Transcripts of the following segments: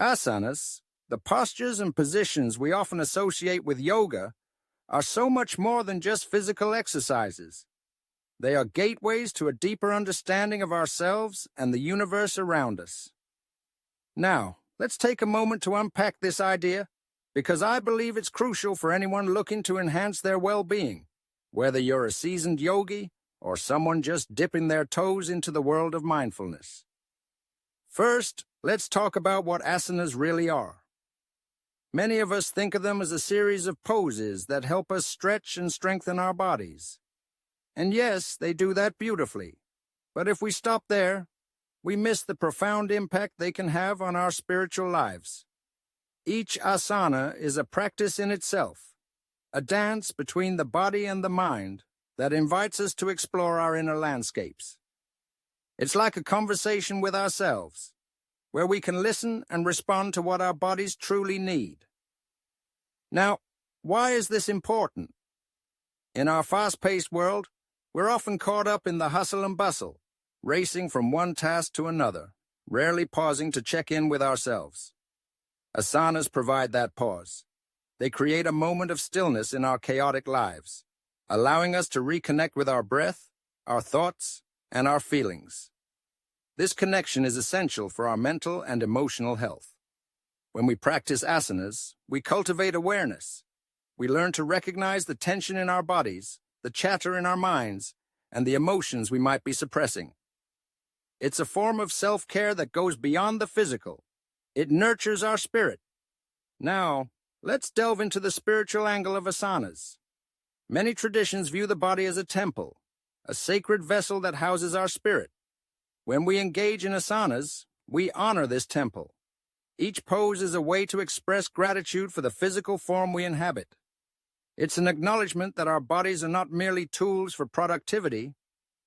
Asanas, the postures and positions we often associate with yoga, are so much more than just physical exercises. They are gateways to a deeper understanding of ourselves and the universe around us. Now, let's take a moment to unpack this idea, because I believe it's crucial for anyone looking to enhance their well-being, whether you're a seasoned yogi or someone just dipping their toes into the world of mindfulness. First, let's talk about what asanas really are. Many of us think of them as a series of poses that help us stretch and strengthen our bodies. And yes, they do that beautifully. But if we stop there, we miss the profound impact they can have on our spiritual lives. Each asana is a practice in itself, a dance between the body and the mind that invites us to explore our inner landscapes. It's like a conversation with ourselves, where we can listen and respond to what our bodies truly need. Now, why is this important? In our fast-paced world, we're often caught up in the hustle and bustle, racing from one task to another, rarely pausing to check in with ourselves. Asanas provide that pause. They create a moment of stillness in our chaotic lives, allowing us to reconnect with our breath, our thoughts, and our feelings. This connection is essential for our mental and emotional health. When we practice asanas, we cultivate awareness. We learn to recognize the tension in our bodies, the chatter in our minds, and the emotions we might be suppressing. It's a form of self-care that goes beyond the physical. It nurtures our spirit. Now, let's delve into the spiritual angle of asanas. Many traditions view the body as a temple, a sacred vessel that houses our spirit. When we engage in asanas, we honor this temple. Each pose is a way to express gratitude for the physical form we inhabit. It's an acknowledgement that our bodies are not merely tools for productivity,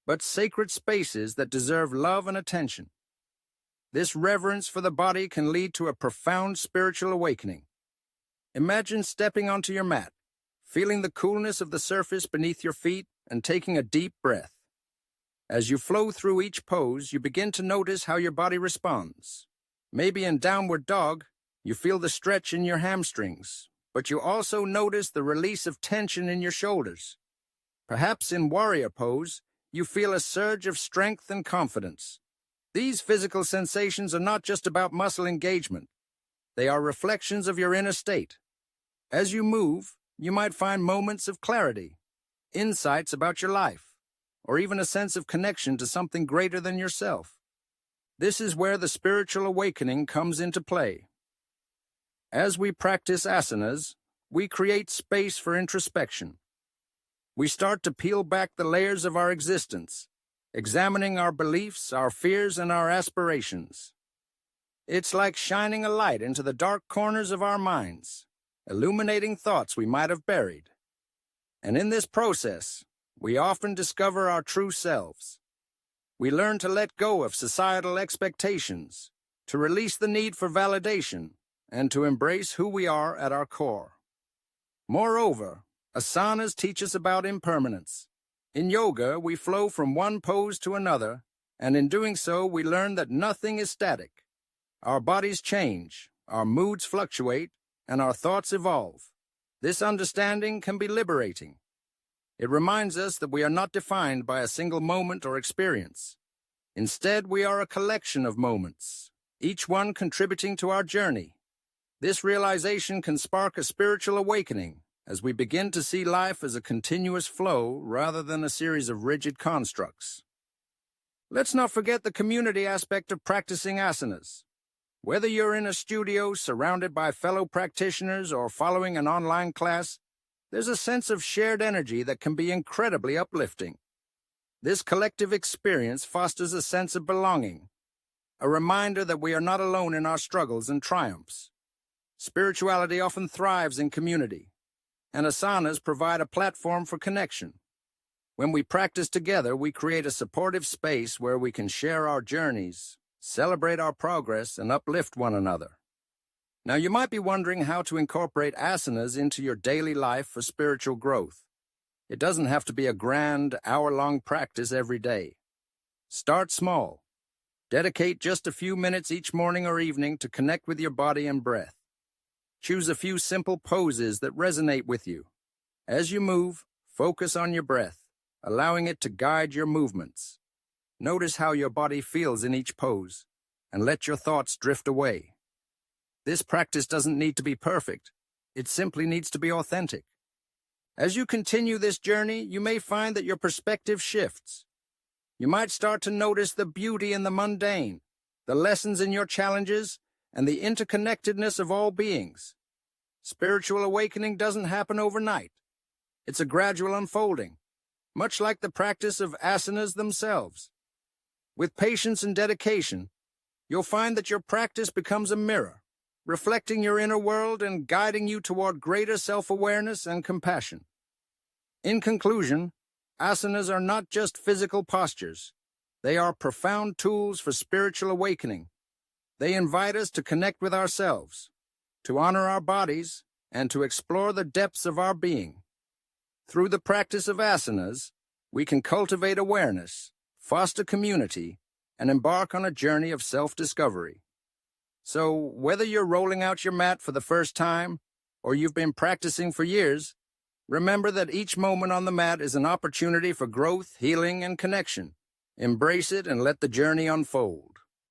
but sacred spaces that deserve love and attention. This reverence for the body can lead to a profound spiritual awakening. Imagine stepping onto your mat, feeling the coolness of the surface beneath your feet, and taking a deep breath. As you flow through each pose, you begin to notice how your body responds. Maybe in downward dog, you feel the stretch in your hamstrings, but you also notice the release of tension in your shoulders. Perhaps in warrior pose, you feel a surge of strength and confidence. These physical sensations are not just about muscle engagement. They are reflections of your inner state. As you move, you might find moments of clarity, insights about your life, or even a sense of connection to something greater than yourself. This is where the spiritual awakening comes into play. As we practice asanas, we create space for introspection. We start to peel back the layers of our existence, examining our beliefs, our fears, and our aspirations. It's like shining a light into the dark corners of our minds, illuminating thoughts we might have buried. And in this process, we often discover our true selves. We learn to let go of societal expectations, to release the need for validation, and to embrace who we are at our core. Moreover, asanas teach us about impermanence. In yoga, we flow from one pose to another, and in doing so, we learn that nothing is static. Our bodies change, our moods fluctuate, and our thoughts evolve. This understanding can be liberating. It reminds us that we are not defined by a single moment or experience. Instead, we are a collection of moments, each one contributing to our journey. This realization can spark a spiritual awakening as we begin to see life as a continuous flow rather than a series of rigid constructs. Let's not forget the community aspect of practicing asanas. Whether you're in a studio surrounded by fellow practitioners or following an online class, there's a sense of shared energy that can be incredibly uplifting. This collective experience fosters a sense of belonging, a reminder that we are not alone in our struggles and triumphs. Spirituality often thrives in community, and asanas provide a platform for connection. When we practice together, we create a supportive space where we can share our journeys, celebrate our progress, and uplift one another. Now, you might be wondering how to incorporate asanas into your daily life for spiritual growth. It doesn't have to be a grand, hour-long practice every day. Start small. Dedicate just a few minutes each morning or evening to connect with your body and breath. Choose a few simple poses that resonate with you. As you move, focus on your breath, allowing it to guide your movements. Notice how your body feels in each pose, and let your thoughts drift away. This practice doesn't need to be perfect. It simply needs to be authentic. As you continue this journey, you may find that your perspective shifts. You might start to notice the beauty in the mundane, the lessons in your challenges, and the interconnectedness of all beings. Spiritual awakening doesn't happen overnight. It's a gradual unfolding, much like the practice of asanas themselves. With patience and dedication, you'll find that your practice becomes a mirror, reflecting your inner world and guiding you toward greater self-awareness and compassion. In conclusion, asanas are not just physical postures. They are profound tools for spiritual awakening. They invite us to connect with ourselves, to honor our bodies, and to explore the depths of our being. Through the practice of asanas, we can cultivate awareness, foster community, and embark on a journey of self-discovery. So, whether you're rolling out your mat for the first time, or you've been practicing for years, remember that each moment on the mat is an opportunity for growth, healing, and connection. Embrace it and let the journey unfold.